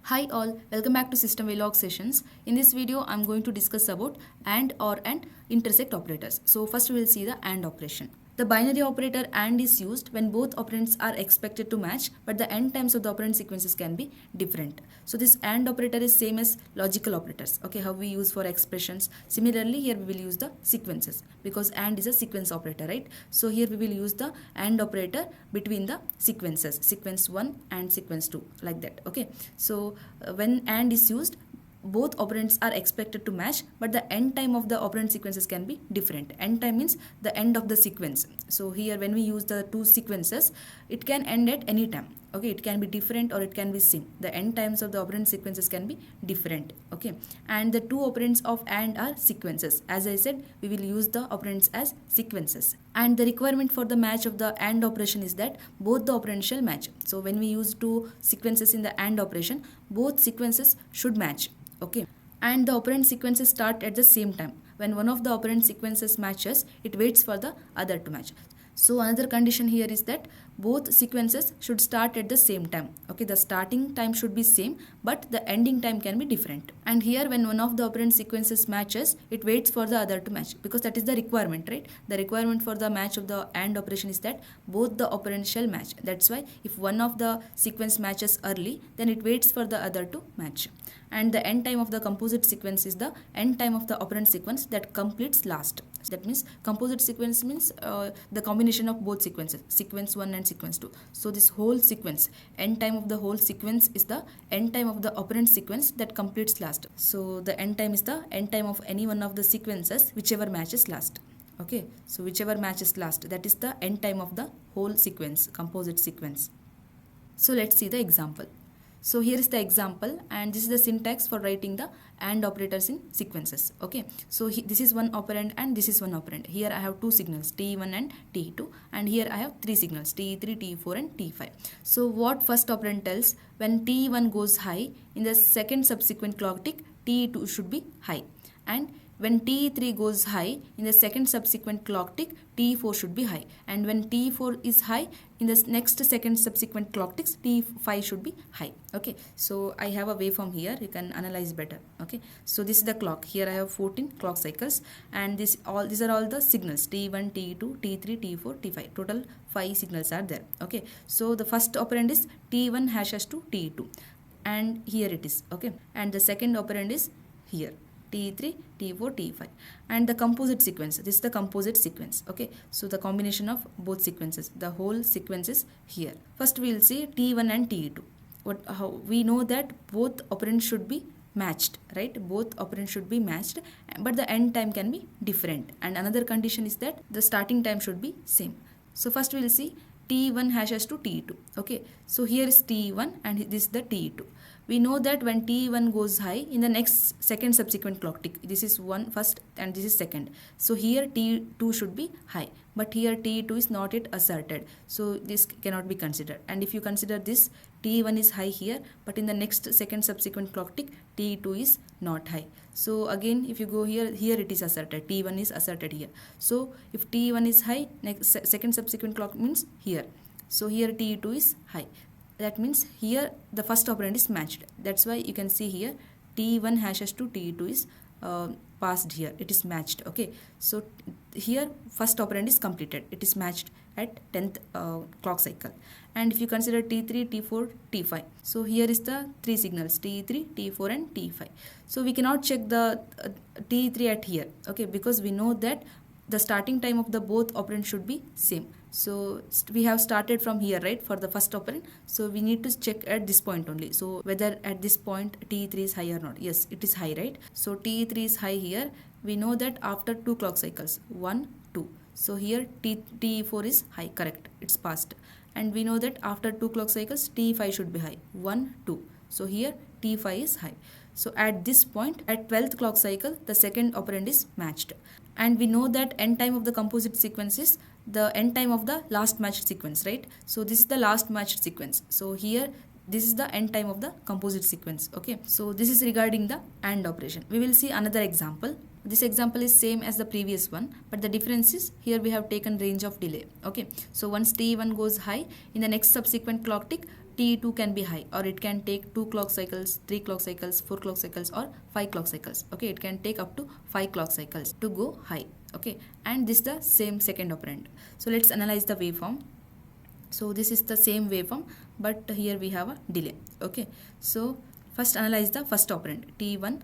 Hi all, welcome back to System Verilog sessions. In this video, I'm going to discuss about AND, OR and intersect operators. So first we will see the AND operation. The binary operator AND is used when both operands are expected to match, but the end times of the operand sequences can be different. So this AND operator is same as logical operators. Okay, how we use for expressions. Similarly, here we will use the sequences because AND is a sequence operator, right? So here we will use the AND operator between the sequences, sequence 1 and sequence 2, like that. Okay, so when AND is used, both operands are expected to match, but the end time of the operand sequences can be different. End time means the end of the sequence. So here when we use the two sequences, it can end at any time. Okay, it can be different or it can be same. The end times of the operand sequences can be different. Okay, and the two operands of AND are sequences. As I said, we will use the operands as sequences. And the requirement for the match of the AND operation is that both the operands shall match. So when we use two sequences in the AND operation, both sequences should match. Okay, and the operand sequences start at the same time. When one of the operand sequences matches, it waits for the other to match. So another condition here is that both sequences should start at the same time. Okay, the starting time should be same, but the ending time can be different. And here when one of the operand sequences matches, it waits for the other to match, because that is the requirement, right? The requirement for the match of the AND operation is that both the operands shall match. That's why if one of the sequence matches early, then it waits for the other to match. And the end time of the composite sequence is the end time of the operand sequence that completes last. That means composite sequence means the combination of both sequences, sequence 1 and sequence 2. So this whole sequence, end time of the whole sequence is the end time of the operand sequence that completes last. So the end time is the end time of any one of the sequences whichever matches last. Okay, so whichever matches last, that is the end time of the whole sequence, composite sequence. So let's see the example. So here is the example, and this is the syntax for writing the AND operators in sequences. Okay, so this is one operand and this is one operand. Here I have two signals, T1 and T2, and here I have three signals, T3, T4 and T5. So what first operand tells? When T1 goes high, in the second subsequent clock tick, T2 should be high, and when T3 goes high, in the second subsequent clock tick, T4 should be high. And when T4 is high, in the next second subsequent clock ticks, T5 should be high. Okay, so I have a waveform here, you can analyze better. Okay, so this is the clock. Here I have 14 clock cycles, and these are all the signals, T1, T2, T3, T4, T5. Total 5 signals are there. Okay, so the first operand is T1 hashes to T2, and here it is. Okay, and the second operand is here, T3, T4, T5, and the composite sequence. This is the composite sequence. Okay, so the combination of both sequences, the whole sequence is here. First we will see T1 and T2. How we know that both operands should be matched, right? Both operands should be matched, but the end time can be different. And another condition is that the starting time should be same. So first we will see T1 hashes to T2. Okay, so here is T1 and this is the T2. We know that when T1 goes high, in the next second subsequent clock tick, this is one first and this is second. So here T2 should be high, but here T2 is not yet asserted. So this cannot be considered. And if you consider this, T1 is high here, but in the next second subsequent clock tick, T2 is not high. So again, if you go here, here it is asserted. T1 is asserted here. So if T1 is high, next second subsequent clock means here. So here T2 is high. That means here the first operand is matched. That's why you can see here T1 hashes to T2 is passed here. It is matched. Okay, so here first operand is completed. It is matched at 10th clock cycle. And if you consider T3, T4, T5, so here is the three signals, T3, T4 and T5. So we cannot check the T3 at here. Okay, because we know that the starting time of the both operands should be same. So we have started from here, right, for the first operand. So we need to check at this point only. So whether at this point T3 is high or not. Yes, it is high, right? So T3 is high here. We know that after 2 clock cycles, 1, 2. So here T4 is high, correct, it's passed. And we know that after 2 clock cycles, T5 should be high, 1, 2. So here T5 is high. So at this point, at 12th clock cycle, the second operand is matched. And we know that end time of the composite sequence is the end time of the last matched sequence, right? So this is the last matched sequence. So here this is the end time of the composite sequence. Okay, so this is regarding the AND operation. We will see another example. This example is same as the previous one, but the difference is here we have taken range of delay. Okay, so once T1 goes high, in the next subsequent clock tick, T2 can be high, or it can take 2 clock cycles, 3 clock cycles, 4 clock cycles, or 5 clock cycles. Okay, it can take up to 5 clock cycles to go high. Okay, and this is the same second operand. So let's analyze the waveform. So this is the same waveform, but here we have a delay. Okay, so first analyze the first operand, T1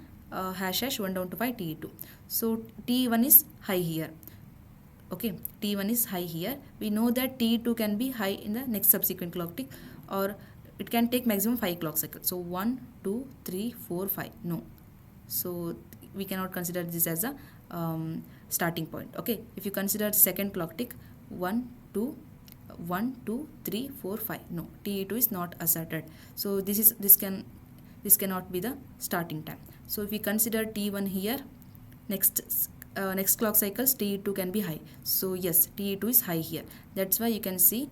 hash hash 1 down to 5 T2. So T1 is high here. Okay, T1 is high here. We know that T2 can be high in the next subsequent clock tick, or it can take maximum 5 clock cycles. So 1, 2, 3, 4, 5. No. So we cannot consider this as a starting point. Okay, if you consider second clock tick, 1, 2, 3, 4, 5. No, T2 is not asserted. So this cannot be the starting time. So if we consider T1 here, next clock cycles T2 can be high. So yes, T2 is high here. That's why you can see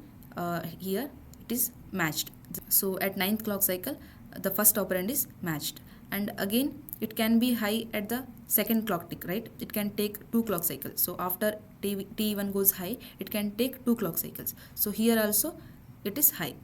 here it is matched. So at 9th clock cycle, the first operand is matched, and again it can be high at the second clock tick, right? It can take 2 clock cycles. So after T1 goes high, it can take 2 clock cycles. So here also it is high.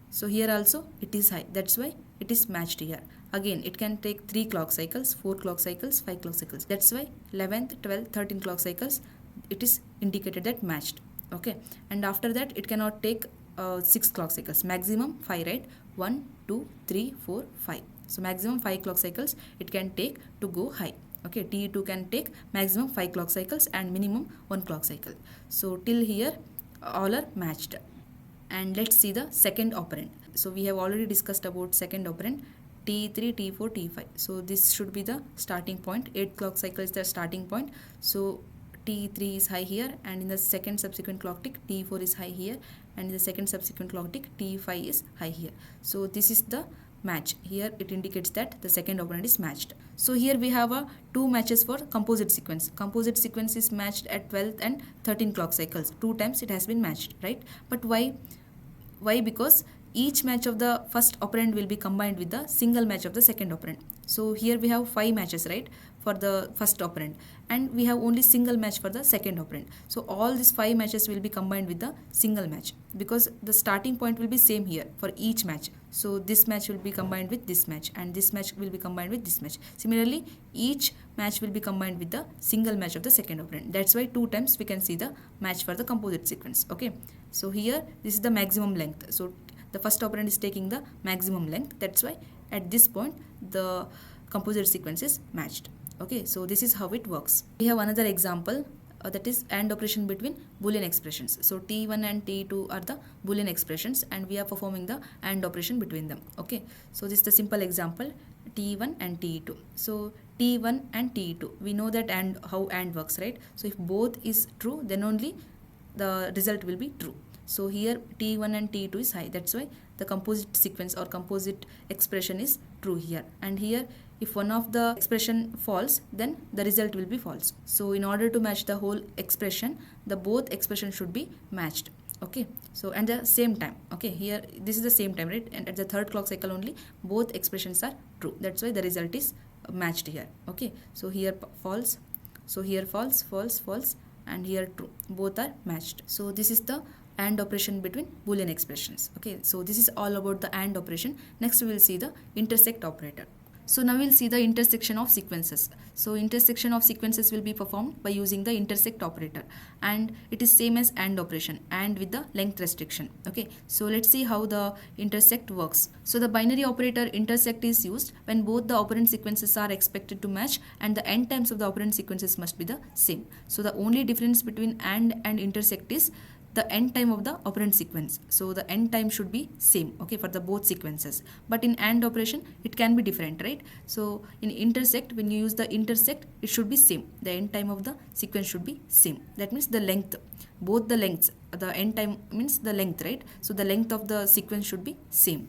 So here also it is high. That's why it is matched here. Again, it can take 3 clock cycles, 4 clock cycles, 5 clock cycles. That's why 11th, 12th, 13th clock cycles, it is indicated that matched. Okay, and after that it cannot take 6 clock cycles, maximum 5, right? 1, 2, 3, 4, 5. So maximum 5 clock cycles it can take to go high. Okay, T2 can take maximum 5 clock cycles and minimum 1 clock cycle. So till here all are matched. And let's see the second operand. So we have already discussed about second operand, T3, T4, T5. So this should be the starting point. 8th clock cycle is the starting point. So T3 is high here, and in the second subsequent clock tick T4 is high here, and in the second subsequent clock tick T5 is high here. So this is the match. Here it indicates that the second operand is matched. So here we have two matches for composite sequence. Composite sequence is matched at 12th and 13th clock cycles. 2 times it has been matched, right? But why? Because each match of the first operand will be combined with the single match of the second operand. So here we have 5 matches, right, for the first operand, and we have only single match for the second operand. So all these 5 matches will be combined with the single match, because the starting point will be same here for each match. So this match will be combined with this match, and this match will be combined with this match. Similarly, each match will be combined with the single match of the second operand. That's why 2 times we can see the match for the composite sequence. Okay, so here this is the maximum length. So the first operand is taking the maximum length. That's why at this point the composite sequence is matched. Okay, so this is how it works. We have another example, that is AND operation between Boolean expressions. So T1 and T2 are the Boolean expressions, and we are performing the AND operation between them. Okay, so this is the simple example, T1 and T2. So T1 and T2, we know that how AND works, right? So if both is true, then only the result will be true. So here T1 and T2 is high. That's why the composite sequence or composite expression is true here. And here if one of the expression false, then the result will be false. So in order to match the whole expression, the both expression should be matched. Okay, so and the same time. Okay, here this is the same time, right? And at the third clock cycle only both expressions are true. That's why the result is matched here. Okay, so here false, so here false, false, false, and here true. Both are matched. So this is the AND operation between Boolean expressions. Okay, so this is all about the AND operation. Next we will see the intersect operator. So now we'll see the intersection of sequences. So intersection of sequences will be performed by using the intersect operator, and it is same as AND operation, and with the length restriction. Okay, so let's see how the intersect works. So the binary operator intersect is used when both the operand sequences are expected to match and the end times of the operand sequences must be the same. So the only difference between AND and intersect is the end time of the operand sequence. So the end time should be same, okay, for the both sequences. But in AND operation it can be different, right? So in intersect, when you use the intersect, it should be same. The end time of the sequence should be same. That means the length, both the lengths, the end time means the length, right? So the length of the sequence should be same.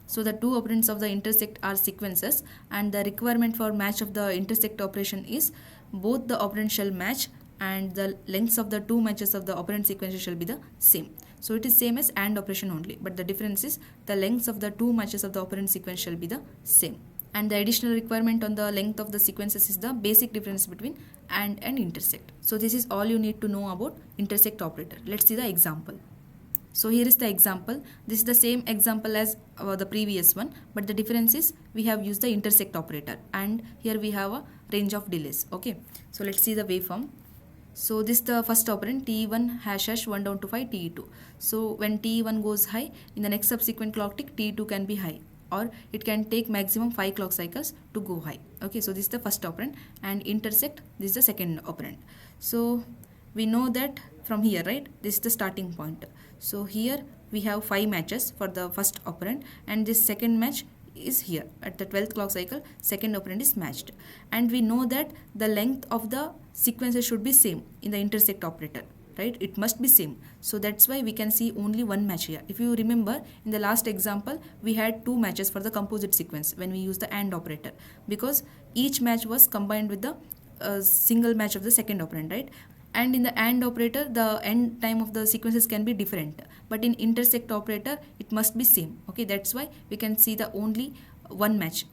So the two operands of the intersect are sequences, and the requirement for match of the intersect operation is both the operands shall match and the lengths of the two matches of the operand sequences shall be the same. So it is same as AND operation only, but the difference is the lengths of the two matches of the operand sequence shall be the same. And the additional requirement on the length of the sequences is the basic difference between AND and intersect. So this is all you need to know about intersect operator. Let's see the example. So here is the example. This is the same example as the previous one, but the difference is we have used the intersect operator, and here we have a range of delays. Okay, so let's see the waveform. So this is the first operand T1 hash 1 down to 5 T2. So when T1 goes high, in the next subsequent clock tick T2 can be high, or it can take maximum 5 clock cycles to go high. Okay, so this is the first operand, and intersect, this is the second operand. So we know that from here, right? This is the starting point. So here we have 5 matches for the first operand, and this second match is here at the 12th clock cycle. Second operand is matched, and we know that the length of the sequences should be same in the intersect operator, right? It must be same. So that's why we can see only one match here. If you remember, in the last example we had 2 matches for the composite sequence when we use the AND operator, because each match was combined with the single match of the second operand, right? And in the AND operator, the end time of the sequences can be different, but in intersect operator it must be same. Okay, that's why we can see the only one match.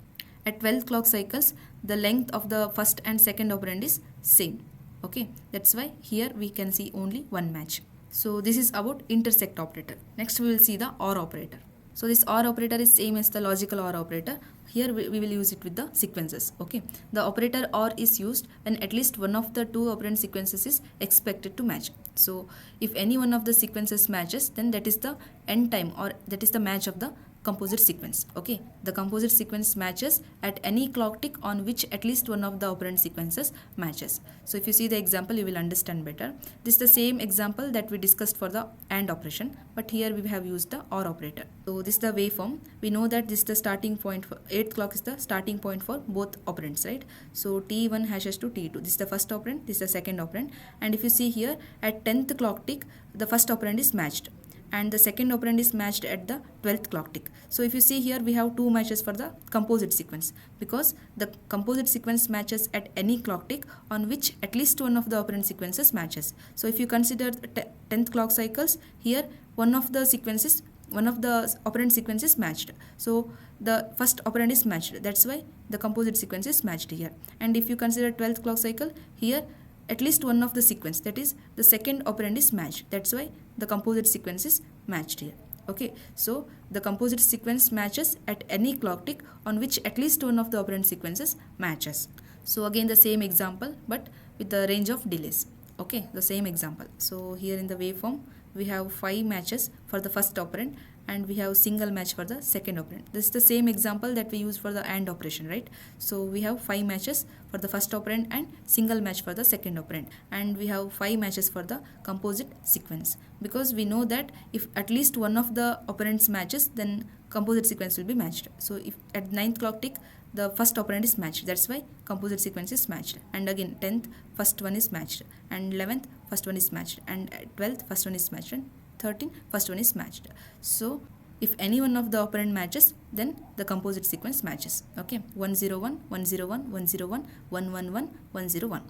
At 12 clock cycles, the length of the first and second operand is same. Okay, that's why here we can see only one match. So this is about intersect operator. Next we will see the OR operator. So this OR operator is same as the logical OR operator. Here we will use it with the sequences. Okay, the operator OR is used when at least one of the 2 operand sequences is expected to match. So if any one of the sequences matches, then that is the end time, or that is the match of the composite sequence. Okay, the composite sequence matches at any clock tick on which at least one of the operand sequences matches. So if you see the example, you will understand better. This is the same example that we discussed for the AND operation, but here we have used the OR operator. So this is the waveform. We know that this is the starting point for 8th clock is the starting point for both operands, right? So T1 hashes to T2. This is the first operand, this is the second operand, and if you see here at 10th clock tick, the first operand is matched, and the second operand is matched at the 12th clock tick. So if you see here, we have 2 matches for the composite sequence, because the composite sequence matches at any clock tick on which at least one of the operand sequences matches. So if you consider 10th clock cycles, here one of the operand sequence is matched. So the first operand is matched. That's why the composite sequence is matched here. And if you consider 12th clock cycle, here at least one of the sequence, that is the second operand is matched. That's why the composite sequence is matched here. Okay, so the composite sequence matches at any clock tick on which at least one of the operand sequences matches. So again the same example, but with the range of delays. Okay, the same example. So here in the waveform we have 5 matches for the first operand, and we have single match for the second operand. This is the same example that we use for the AND operation, right? So we have 5 matches for the first operand and single match for the second operand, and we have 5 matches for the composite sequence, because we know that if at least one of the operands matches, then composite sequence will be matched. So if at 9th clock tick the first operand is matched, that's why composite sequence is matched. And again 10th, first one is matched, and 11th, first one is matched, and 12th, first one is matched, and 13th, first one is matched. So if any one of the operand matches, then the composite sequence matches. Okay, 101, 101, 101, 111, 101.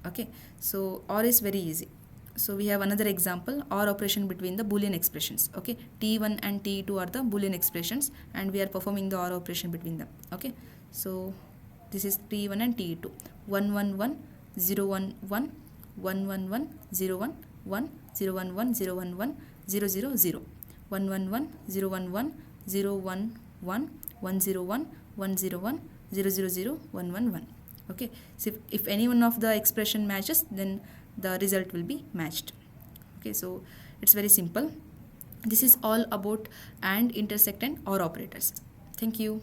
Okay, so OR is very easy. So we have another example, OR operation between the Boolean expressions. Okay, T1 and T2 are the Boolean expressions, and we are performing the OR operation between them. Okay, so this is T1 and T2. 111, 011, 111, 01, 1, 011, 011, 000, 111, 011, 011, 101, 101, 000, 111. Okay, so if any one of the expression matches, then the result will be matched. Okay, so it's very simple. This is all about AND, intersect and OR operators. Thank you.